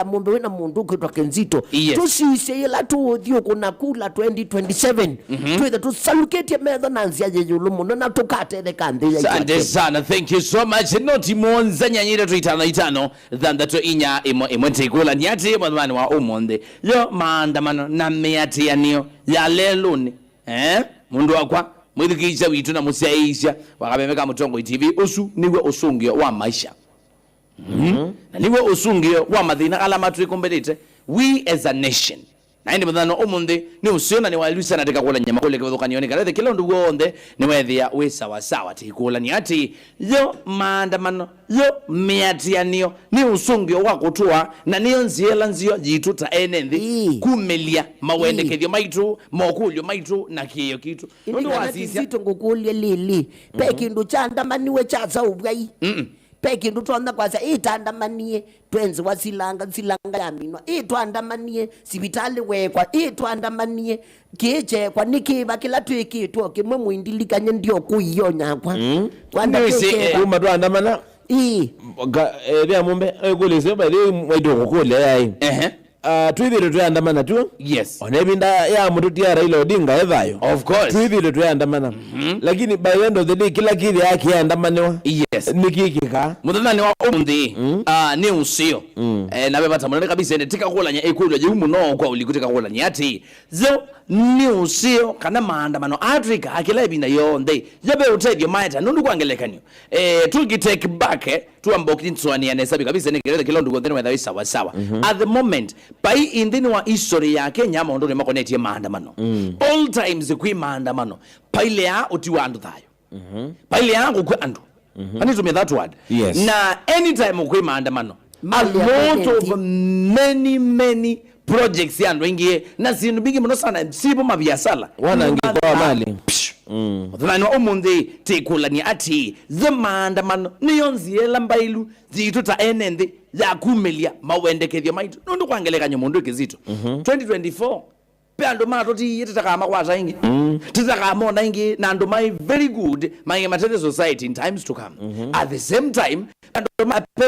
mumbe wena mundu kwitwa Kenzito Yes. tusise ila tuthio kuna kula 2027 twithe tusaluketie metho na nzia yulu muno na tukatele kanthi ya Asante sana, thank you so much. Noti monza nyanyira tu itano thandatu inya imwe tikula nyati mwana wa umonde yo maandamano na meati yanio ya leluni mundu wakwa mwithikisha witu na musiaisha wakabemeka Mutongo TV usu niwe usungio wa maisha na niwe usungio wa mathina alama tuikumbelete we as a nation na ndi mthano umunthi ni usiona ni walusa na tika kula nyama kule kithukanioni karethe kila ndu wonde ni wethia we sawa sawa tikula ni ati yo maandamano yo miatianio ni usungio wa kutua na niyo nziela nzio jitu ta enenthi kumelia mawendekethio maitu mokulio maitu na kiyo kitu ndu wasisia ngukulie lili pekindu chandamaniwe chaza ubwai pekindu twanda kwasa itandamanie twenzi wasilanga yaminwa itwandamanie sibitali wekwa itwandamanie kije kwa nikiba kila twikitwo kimwe mwindilikanye ndio kuiyonya kwa kwanda kuma twandamana bya mumbe kulise bali mwedo kukule yayi twithire tuyandamana tu yes onebinda ya mutu tia Raila Odinga ethayo of course twithire tuyandamana lakini by the end of the day kila kithi yake yandamaniwa yes nikikika muthana wa umuthi ni usio na bebata munene kabisa ene tika kulanya ekwilo je muno kwa ulikutika kulanya ati zo ni usio kana maandamano Africa akila ibina yonde yabe utebyo maita nundu kwangelekanyo tuki take back tuamboki ntswani ya nesabi kabisa negereza kilondo gondene wetha sawa sawa at the moment pai indini wa history ya Kenya maondo ne makoneti maandamano all times kwi maandamano paile ya utiwa andu thayo paile yangu kwa andu anitumia that word yes. Na anytime kwi maandamano a lot of many projects yandu ingie na sindu bingi muno sana sipo mabiasala wanangikwa mali Thani wa umundi tikula ni ati the maandamano niyonziela mbailu zitu ta enende ya kumelia mawendekethio maitu nundu kwangelekanya mundu Kizito 2024 pe andu matoti titakama kwata ingi titakamona ingi na andu mai very good mai matete society in times to come at the same time andu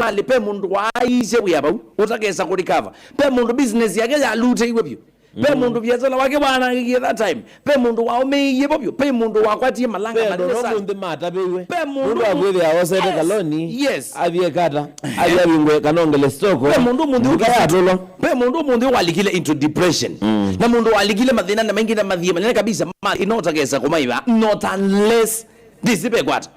mai pe mundu waise kuyaba utakesa kulikava pe mundu business yake ya lute iwe pyo pe mundu biazala wake bwana ngiye that time pe mundu waomeiye popyo pe mundu wakwatie malanga madesa pe mundu mata bewe pe mundu agwethe awosete kaloni yes athie kata athia bingwe kanongele stoko pe mundu kayatolo pe mundu walikile into depression na mundu walikile mathina na mengi na mathia manene kabisa inotakesa kumaiba not unless disipe kwata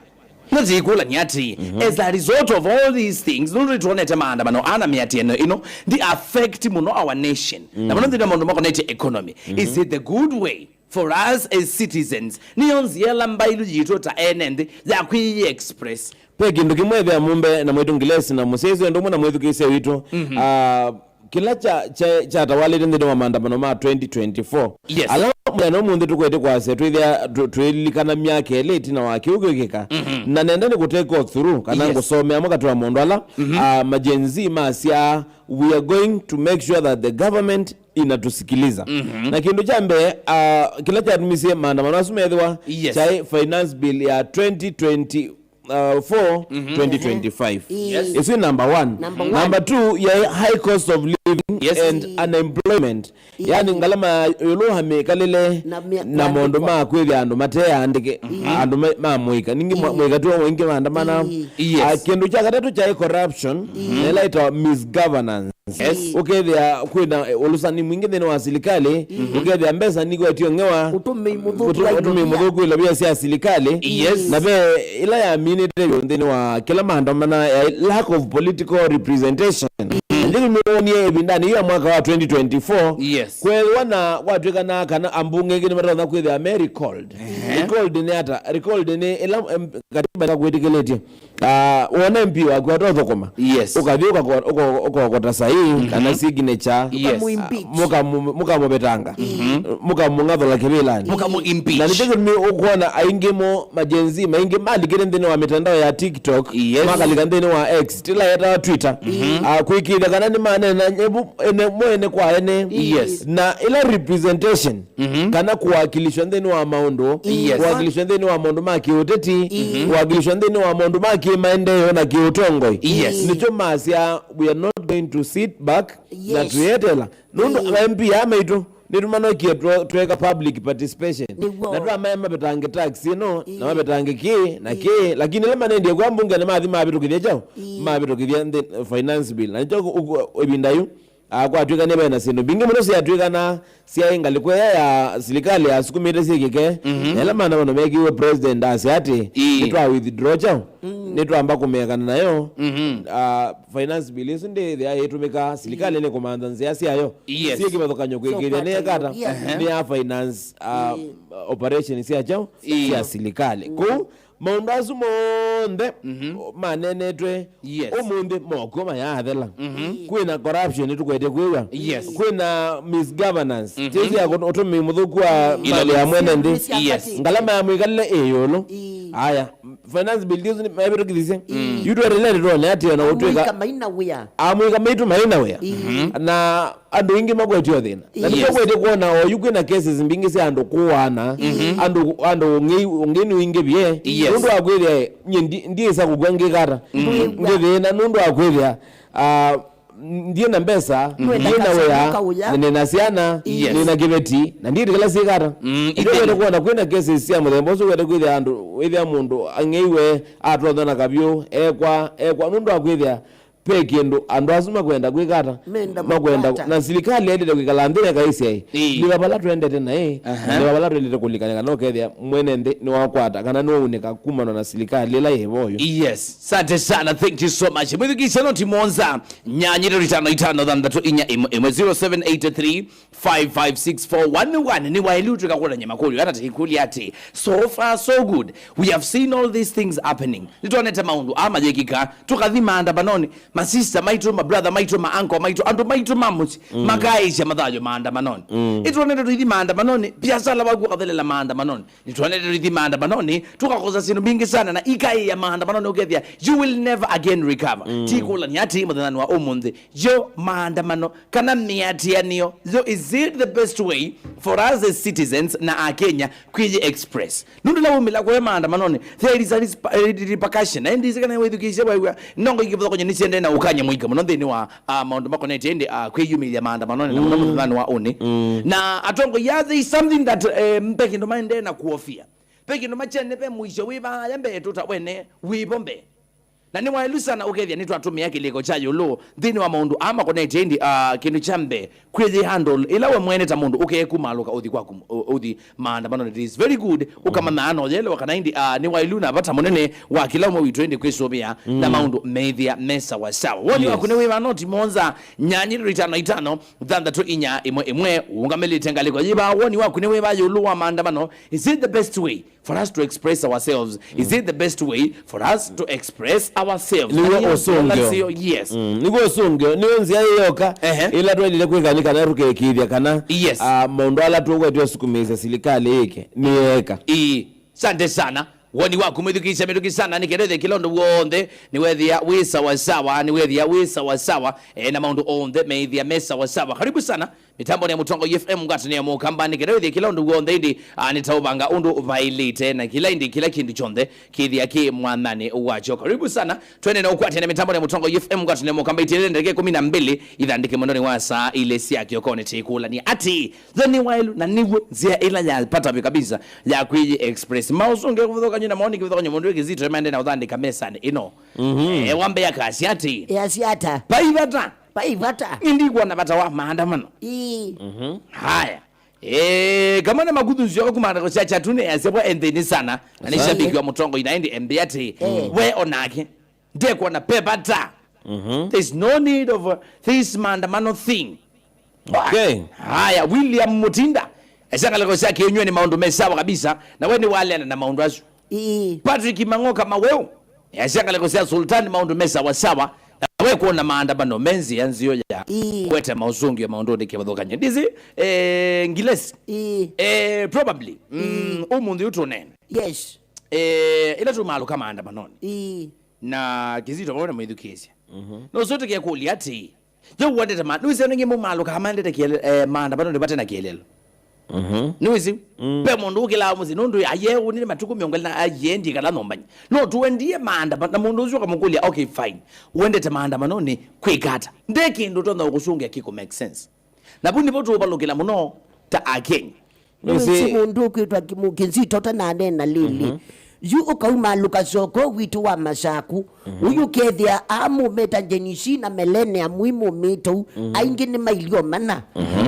nazikula nyati as a result of all these things nundu tuonete maandamano ana miati eno the affect muno our nation na muno ndina mundu makonete economy is it the good way for us as citizens niyonziela mbailu jitu ta enende ya kwi express pe kindu kimwe bya mumbe na mwetu ngilesi na musezi ndo mwana mwetu kise witu kila cha tawalite ndino wa maandamano ma 2024 yes. Ala mwana mundu tukwete kwase tuilikana myake late na wakiugikika na nenda ni kutake through kana ngusomea mwakatwa mundu ala majenzi masia we are going to make sure that the government inatusikiliza na kindu chambe kila cha tumisie maandamano asumethwa cha finance bill ya 2020 2025 yes. It's number 1 number 2 ya high cost of living and unemployment yani ngalama yuluhame kalile na mondo makweli andu mateya andike andu mamuika ningi muika tu wengi maandamana kindu cha katatu cha corruption nelaita misgovernance okay there kwenda olusani mwingine ni wa serikali okay there mbesa niko atio ngewa utumi mudhuku ila bia sia serikali na be ila ya minute ndeni wa kila maandamana lack of political representation ndini mioni bindani ya mwaka wa 2024 kweli wana watu kana kana ambunge ngine mara kweli America called ni hata recalled ni ila katiba ya kuitikeleti wana MP wa kwa thokoma ukavyoka uko kota sahihi kana signature muka mobetanga muka mungatho la kibelani muka mu impeach na niteke mi ukuona aingemo majenzi maingi mali kile ndene wa mitandao ya TikTok maka likandene wa X tila ya Twitter kuikida kana ni maana na ene moene kwa ene Yes. na ila representation kana kuwakilishwa ndeni wa maondo kuwakilishwa ndeni wa maondo maki uteti kuwakilishwa ndeni wa maondo maki maendeleo na kiutongo Yes. nicho masia we are not going to sit back na Yes. tuyetela nundu MP amaitu nitumano kia tuweka public participation Niwo. na tuwa maya mabetange tax no na mabetange ki na ki lakini lema nende kwa mbunge na maadhi mabitu kithia chao mabitu kithia finance bill na nicho ebindayu kwa tuweka neba na sino bingi mno siya tuweka na siya ingalikwe ya serikali ya sukumite sikike lema na meki we president asiati nituwa withdraw chao nituwa ambako mekana na yo finance bill isu ndi thea yetumika serikali ni kumanza nzia siya yo Yes. siya kibathokanyo kwekithia ni ekata ni ya finance operation siya chao siya serikali ku maundu asu monde manenetwe Yes. umundi moko mayathela kwina corruption tukwete kwiwa Yes. kwina misgovernance tezi yako utumi muthuku wa mali ya mwene ndi Yes. ngalama ya mwikalile eyolo aya finance bill dizu mabitu kithise yutwerelere rone ati na utweka maina wea amwika maitu maina wea na andu ingi makwetio thina na Yes. niko kwete kuona oyu kwina cases mbingi cia andu kuwana andu ngeni wingi bie Yes. nundu akwithia ndiisa kugwa ngikata ngithina nundu akwithia ndiye na mbesa ndiye na wea nina ciana Yes. nina kibeti na ndiye kala sikata ndio kwete kuona kwina cases cia muthemba ucio kwete kwithia andu withia mundu angeiwe atwathana kabyo ekwa nundu akwithia pe kindu andu asuma kwenda kwikata Menda makwenda makwata. na serikali yendete kwikala ndire kaisi ai ni babala twendete na ni babala twendete kulikana no kethia mwenende ni wakwata kana no unika kumana na serikali la yevoyo Yes, sante sana, thank you so much. Mwithikisha no timonza nyanyire ritano itano thandatu inya imwe 0783556411 ni wailu tukakula nyama kuli hata tikuli ati so far so good. We have seen all these things happening. Nitwaneta maundu ama jekika tukathima andamanoni masista maitu mabrother maitu maanko maitu andu maitu mamuti makaisha madhajo maandamanoni. Itwaneta tuithima andamanoni biashara wagu kathelela maandamanoni. Nitwaneta tuithima andamanoni tukakoza sinu bingi sana na ikai ya maandamano ukethia you will never again recover tikula ni ati muthanani wa umundi yo maandamano kana miatianio so is it the best way for us as citizens na a Kenya kwiji express nundu la umila kwa maandamano ni there is a repercussion and is kana wethukisha wa nongo ikibutha kwenye nisiende na ukanya mwika muno thini wa maundu makone ende kwiyumilia maandamano na muno muthanani wa uni na atongo yeah there is something that mpeki ndo maende na kuofia peki no machene pe mwisho wiba yambe tutawene wibombe na ni wailu sana ukethia ni twatumia kiliko cha yulu thini wa maundu ama connect indi kindu chambe kwithi handle ila we mwene ta mundu ukekumaluka uthi kwaku uthi maandamano it is very good ukamana ano yelo kana indi ni wailu na bata munene wa kila mwe witwende kwisobia na maundu methia mesa wa sawa woni wakune wiba noti monza nyanyi ritano itano thandatu inya imwe ungameli tengaliko yiba woni wakune wiba yulu wa maandamano is it the best way for us to express ourselves is it the best way for us to express ourselves Niwe osongyo. Yes. Niwe osongyo niwe nzia yoka ila twendile kwikanika na rukekithia kana Yes. maundu ala tukwetio sukumisa serikali yake nieka Sante sana woni waku mwithukisha midukisana nikerethe kilondo wonde niwethia wi sawa sawa niwethia wi sawa sawa na maundu onde meithia mesa wa sawa karibu sana mitambo ya Mutongo FM ngati ni mukamba nikerethe kilondo wonde ndi nitaubanga undu vailite na kila indi kila kindu chonde kithia ki mwanani wacho karibu sana twende na ukwati na mitambo ya Mutongo FM ngati ni mukamba itirende ndeke 12 ithandike mondoni wa saa ile sia kiokone tikula ni ati thani wailu na niwe zia ila ya pata kabisa ya kwiji express mausunge kuvuthoka na maoni kivuthoka nyomundu wikizito emende na uthandika mesani ino wambe ya kasi ati yasiata paivata indikuwa na bata wa maandamano haya kama na magudunzi yako kumanda kwa chacha tune yasebwa endeni sana na nishabiki wa Mutongo inaendi embiati we onake ndekuwa na pepata there's no need of this maandamano thing okay haya William Mutinda esanga leko saki yenywe ni maundu mesawa kabisa na we ni wale na maundu asu Patrick Mangoka maweo esanga leko sia Sultan maundu mesawa sawa na we kuona maandamano menzi yanzio ya kwete mauzungi ya maundu ndike badhokanye ndizi ngilesi probably umundu utunene yes ila tumalo kama maandamanoni na kizito baona mwithukizia no sote kya kuli ati yo wonde tama nuise ngi mu malu ka mande te kiele manda bano ndipate na kielelo nuisi pe mundu ukila muzi nundu aye unini matuku miongo na ayendi kala nombanya no tuendie manda na mundu uzuka mukulia okay fine wende te manda manoni kwikata ndeki ndo tonda ukusunga kiko make sense na bundi botu obalokela muno ta akenya nuisi mundu kwitwa Kizito tananena lili yu ukauma lukasoko witu wa masaku uyu kethia amu meta jenisi na melene ya muimu mitu aingi ni mailio mana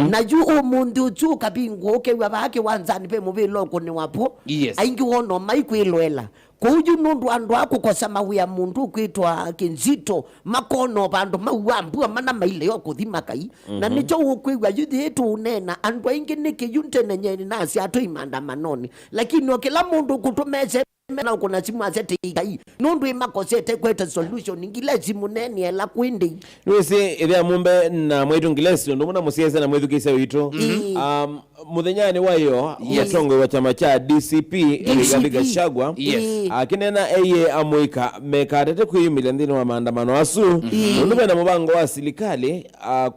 na yu umundu uchu kabingu uke wabake wanzani pe mubilo kuni wapo aingi wono maikuiluela kuju nundu andu aku kosa mawia mundu kwitwa Kizito makono bandu mawambua mana maileo kuthima kai na nicho ukwiwa yuthi etu unena andu aingi niki yuntene nyeni nasi atu imanda manoni lakini okila mundu kutumese mena kuna simu asete ikai nundu imakosete kweta solution ngile simu neni ela kwindi nuisi ithia mumbe na mwetu ngilesi ndo muna musiese na mwetu kisa wito muthenyani wayo yatongo wa chama cha DCP Rigathi Gachagua akinena eye amuika mekatete kuyumila ndini wa maandamano asu nundu na mubango wa serikali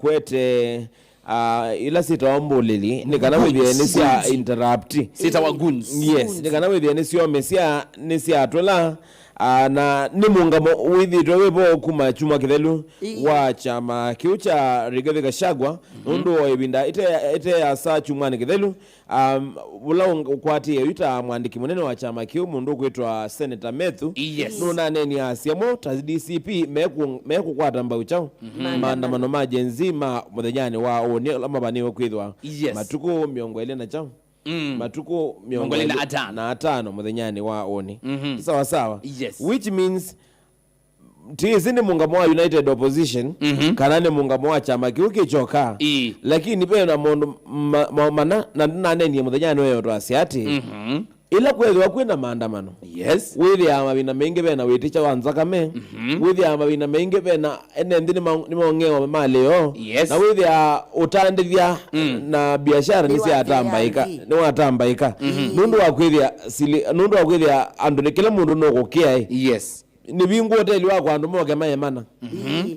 kwete ila sita ombulili nikana withie nisia interrupt sita waguns yes nikana withie nisio mesia nisia atwela na nimungamo withitwe wipo kuma chuma kithelu wa chama kiu cha Rigathi Gachagua nundu oibinda ite asa chuma kithelu ula ukwati yuta mwandiki munene wa chama kiu mundu kwitwa Senator Methu nuna neni asiamo ta DCP meku kwata mbau chao maandamano majenzima muthenyani wa oni amabani kwithwa matuku miongo ile na chao matuku miongo na atano muthenyani wa oni sawa sawa which means tizini mungamo wa United Opposition kanane mungamo wa chama kiuki choka lakini pe na mondo mana na nani muthenyani wewe ndo asiati ila kwethwa kwina maandamano withi amabina mengi bena witicha wanzakame withi amabina mengi bena ene ndini nimaongeo maleo na withi utandithia na biashara nisi atambaika ni watambaika nundu wa kwithia andu ni kila mundu no gukia ni bingu hoteli wako andu moke mayemana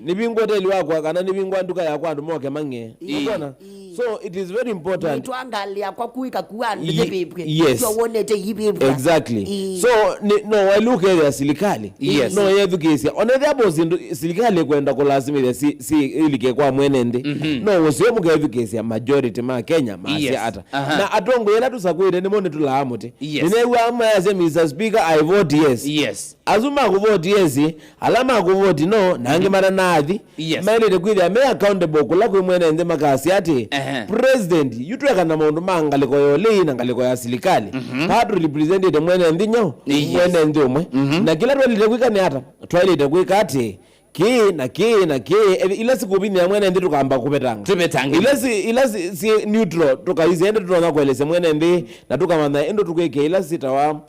ni bingu hoteli wako kana ni bingu anduka ya andu moke mange unaona so it is very important tuangalia kwa kuika kuandi bibwe tuonete yibibwe exactly so no I look at the serikali no yethukisia onethe abo serikali kwenda kulazimithia si ilike kwa mwenende no usio mukethukisia majority ma Kenya masi ata na atongo yela tusakwire ni mone tulahamuti ninewa amaze Mr Speaker I vote yes azuma ku vote yes alama ku vote no nange mara nathi maile kwithia me accountable kula kwe mwenende makasi ati president yutweka na maundu mangaliko yole na ngaliko ya serikali patu represented mwene ndinyo mwene ndimwe na kila twalite kwika ni hata twalite kwika ati ki ila sikubini ya mwene ndi tukamba kupetanga ila si neutral tukaizi ende tunaona kuelese mwene ndi na tukamana endo tukweke ila sitawa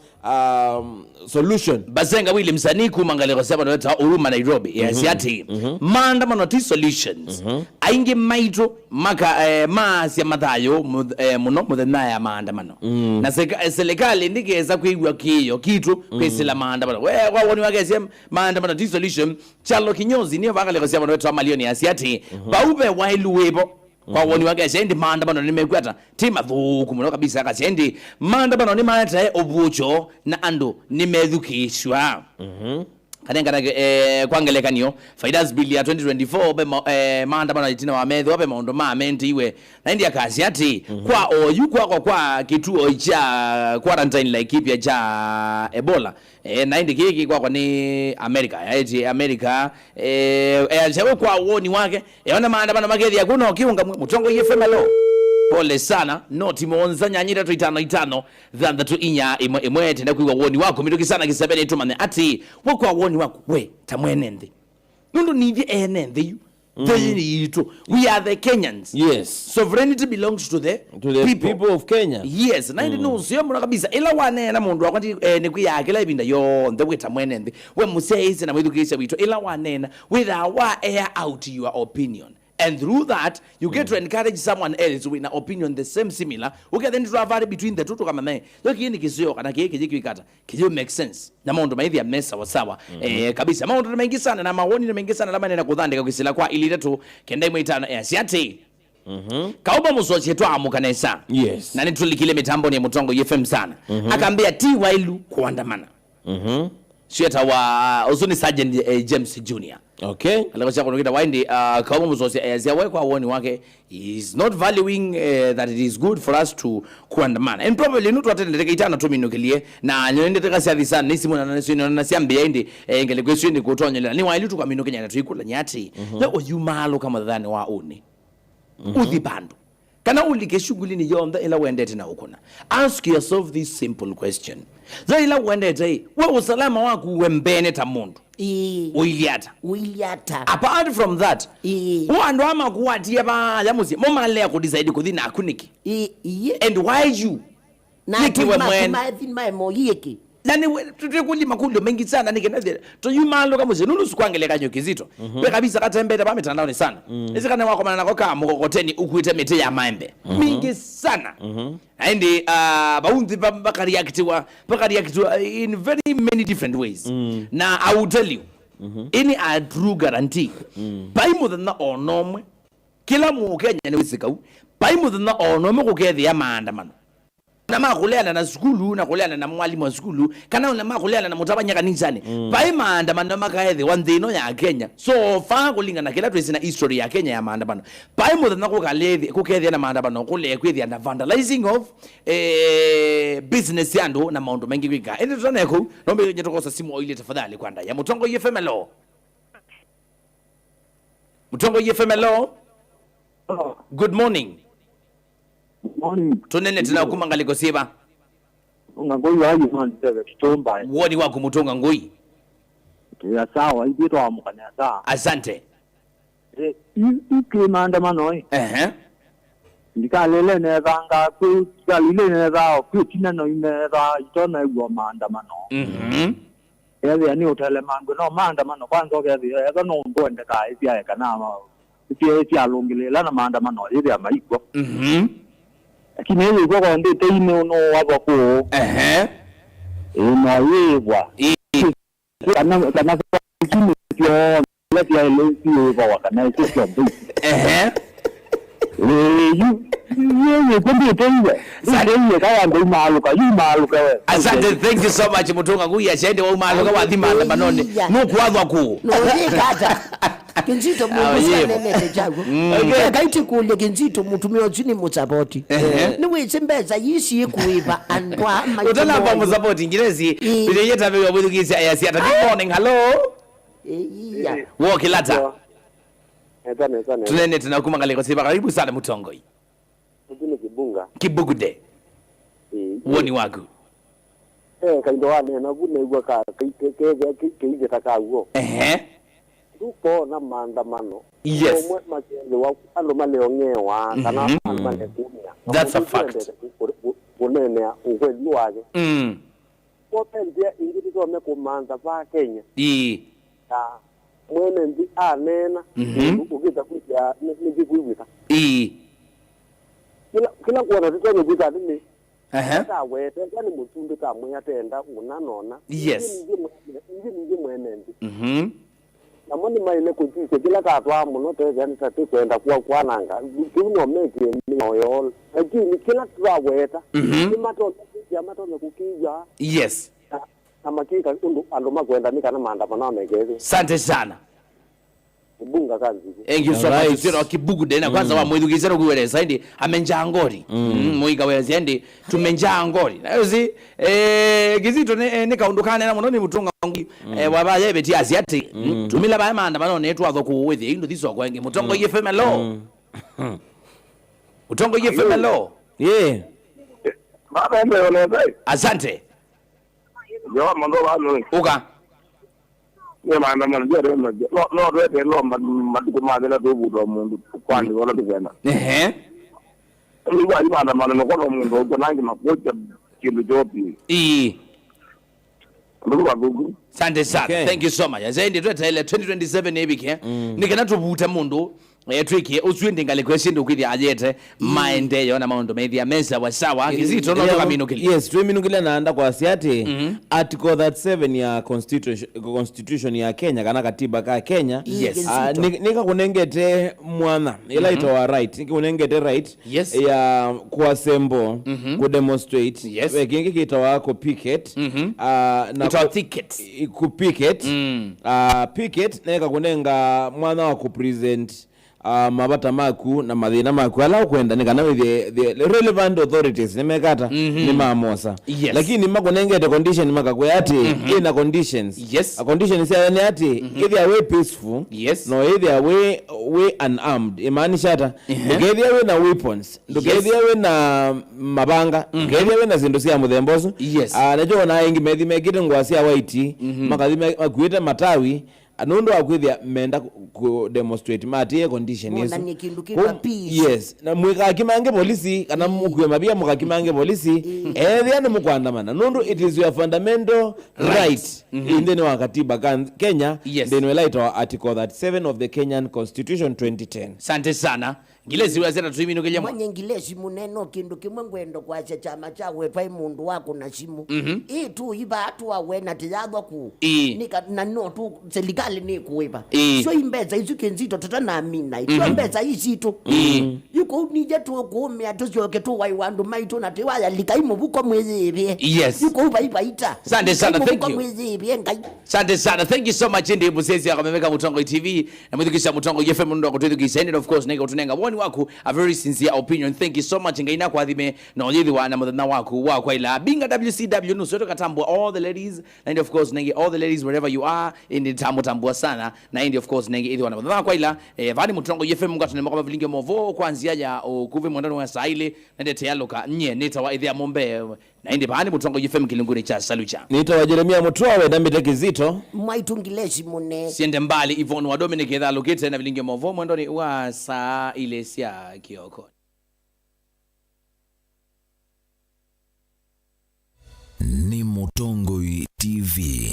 solution basenga wili msaniku mangaliko sema nota uruma Nairobi yasiati maandamano ti solutions aingi maito maka maasi ya mathayo muno muthena ya maandamano na serikali ndigeza kuigwa kiyo kitu kwesila maandamano kwa woni wake sema maandamano ti solution chalo kinyozi niyo bangaliko sema nota malioni yasiati baube wailu webo kwa woni wake sendi maandamano nimekwata tima thuku muno kabisa akasendi maandamano ni mata obucho na ando nimethukishwa kanenga kwangelekanio faidas bill ya 2024 be maandamano itina wa metho wape maondo ma menti iwe na india kazi ati kwa oyu kwa kituo cha quarantine like kipya cha Ebola na indi kiki kwa ni America America alichawe kwa woni wake ona maandamano magethi yakuna kiunga mutongo yefema lo pole sana noti monza nyanyira 5 than the inya imwe tenda kuiwa woni wako mituki sana kisebene tumane ati wako woni wako we tamwenende nundu nithi enende you we are the Kenyans sovereignty belongs to the people of Kenya na ndi no sio mura kabisa ila wane na mundu akwati ni kuyake la ibinda yo the we tamwenende we musese na mwithukisha wito ila wane na with our air out your opinion And through that, you get to encourage someone else with an opinion the same similar. Okay, then to vary between the two to come and look in kisio kana kiki kata. Kisio make sense. Na maondo maidhi ya mesa wasawa. Kabisa maondo mengi sana na maoni mengi sana lama nena kudhande kwa kisila kwa ili letu kenda imeitana siati. Kauba musoche tu amukanesa. Yes. Na nitulikile mitambo ni Mutongo FM sana. Akaambia ti wailu kuandamana. Sheta wa Ozuni Sergeant James Jr. Okay. Alikocha kunukita waindi kauba musoche yaziawe kwa uoni wake is not valuing that it is good for us to kuandamana. And probably nutu watendeka itana tu minukilie na nyonde teka siadhi sana nisi muna na siambia indi ngele kwesu indi kutonyelela ni wailu tu kwa minukenya na tuikula nyati leo yumalo kama dhani wa uni udhibandu kana ulike shughulini yonda ila uendete na ukuna. Ask yourself this simple question. Za ila uendete we usalama wako uwembene ta mundu uiliata apart from that uando ama kuwatia ba yamuzi momalea kudisaidi kuthina akuniki and why you nikiwe mwene nani tutekuli makundo mengi sana nikenadhe to yumalo kama zenulu sikwangeleka nyo kizito we kabisa katembeta ba mitandao ni sana isikana wako manana koka mukokoteni ukuite mete ya maembe mingi sana and baunzi bakari yakitiwa in very many different ways na I will tell you any a true guarantee baimu than onomwe kila mu Kenya ni wisikau baimu than onomwe kukethi ya maandamano na makuleana na skulu na kuleana na mwalimu wa skulu kana na makuleana na mutabanya kanisani pai maandamano makaethe wanthino ya Kenya so far kulingana kila twisi na history ya Kenya ya maandamano pai muthana kukalethi kukethia na maandamano kule kwithia na vandalizing of business yandu na maundu mengi kwika ende tutaneko nombe nyetukosa simu oile tafadhali kwanda ya Mutongo FM lo Mutongo FM lo good morning. Morning. Tunene tena kumangaliko siba. Ngangoi wayi manje kitomba. Wodi wako Mutonga ngoi. Ya sawa ibito amukanya sawa. Asante. Maandamano ndikalele nezanga ku kalile neza ku tinano ineza itona igwa maandamano. Yawe ani utele mangu no maandamano kwanza yaga no ndonde ka ipya kana ma ipya longelela na maandamano ile ya maiko. Lakini hiyo kwa ndio tena no wabo ko na yewa kana kini kio leti ya leo kwa kana sio you kwambie tena sasa kaya ndio maluka wewe. Asante, thank you so much Mutonga ngui ashende wa maluka wa dhima banone nuku wadwa ku no kata kinzito musanelele jago kaiti kule kinzito mutumio chini mutsapoti niwe chembeza yisi kuiba andwa utana ba mutsapoti ngirezi bile yeta bewa bwidukisi ayasi ata good morning hello wo kilata tunene tunakumangalia kwa sababu karibu sana Mutongo hii Kujini kibugude woni wagu kaindo wane na gune igwa ka keije takawo tuko na maandamano yes mwe majengo wa ando maleongewa kana male kunya that's a fact kunene ukweli wake kwa pia ingidi to me kumanza pa Kenya mwene ndi anena ukita kuja nijikuiwika kila kuona tutone kuja nini tawe tena mutundu kamwe yatenda unanona yes ingi mwene ndi namoni maile kujise kila katwa muno tezani tatu kwenda kwa nanga tuno meke ni moyo lakini kila twaweta mato kukija yes amakika undu andoma kwenda nikana maandamano amegeze. Asante sana. Bunga kazi. Thank you so much. Sio kibugude na kwanza wa mwidukizero kuweleza ndi amenja ngori. Muiga weleza ndi tumenja ngori. Na yozi gizito ne kaundukane na munoni Mutonga ngi wabaye beti asiati. Tumila ba maandamano netu azo kuwethi indo thiso kwenge Mutongo FM lo. Mutongo FM lo. Yeah. Baba ndio unaweza. Asante. Yo mando bano. Uka. Ni maandamano ndio no rete lo madu madela do budo mundu kwani wala tugena. Ni ba maandamano no kono mundu ko nangi makocha kilu jopi. Asante sana. Okay. Thank you so much. Azendi tweta ile 2027 ebike. Nikana tubuta mundu tricky uswinde ngale kwesindu kwithia ajete maendeleo na maondo media mesa wasawa kizito no toka minukile. Yes, tu minukile naanda kwa siati article 37 ya constitution ya Kenya kana katiba ka Kenya. Yes. Nika kunengete mwana ila itoa right. Nika kunengete right ya kuasembo ku demonstrate. Yes. Kingi kitoa ko picket na ku ticket ku picket picket nika kunenga mwana wa ku present mabata maku na mathina maku ala kwenda ni kana the relevant authorities nemekata ni mamosa. Yes. Lakini makonengete condition makakwe ati ina conditions. Yes. A condition is yani ati either way peaceful yes no either way unarmed imaanisha hata either way na weapons either way na mabanga either way na zindu cia muthemboso. Yes. Najo na ingi methi mekite ngwacia white makathi makuite matawi anondo akwithia menda ku demonstrate matie condition yesu na kindu kipa peace. Yes, na mwika kimange polisi kana mukwe mabia mukakimange polisi ethia ni mukwandamana nondo it is your fundamental right in the katiba Kenya. Yes. Then we light our article 37 of the Kenyan Constitution 2010. Sante sana ngilezi wazena tuimino kelya mwenye ngilezi muneno kindu kimwe ngwendo kwa chama cha wepa mundu wako na simu tu iba atu awena tiyadwa ku nika na no tu serikali ni kuiba so imbeza izukenzito totana amina ito mbeza izito yuko nije tu kume atuzyoke tu wai wandu maitu na tiwaya likaimu buko mwezi. Yes. Yuko uba ita sante sana thank you sante sana thank you so much ndi busesi akamemeka Mutongo TV na mudhikisha Mutongo FM ndo kutudhikisha and of course nega tunenga woni wako a very sincere opinion. Thank you so much ngaina kwa dhime na ojethi wa na mudhana wako kwa ila binga WCW no soto katambua all the ladies and of course negi all the ladies wherever you are in the tambua sana na and of course negi idhi wa na mudhana kwa ila vani Mutongo FM mga tunema kwa vilingi movo kwanzia ya kuve mwandano wa saile nende teyaloka nye neta wa idhi ya mombe na indi vani Mutongo FM kilunguni cha salucha nita wa Jeremia Mutuawe dambite kizito mwaitungilezi mune siende mbali Yvonne wa Dominic edha lokete na vilingi movo mwandoni wa saa ile siya Kioko. Ni Mutongo TV.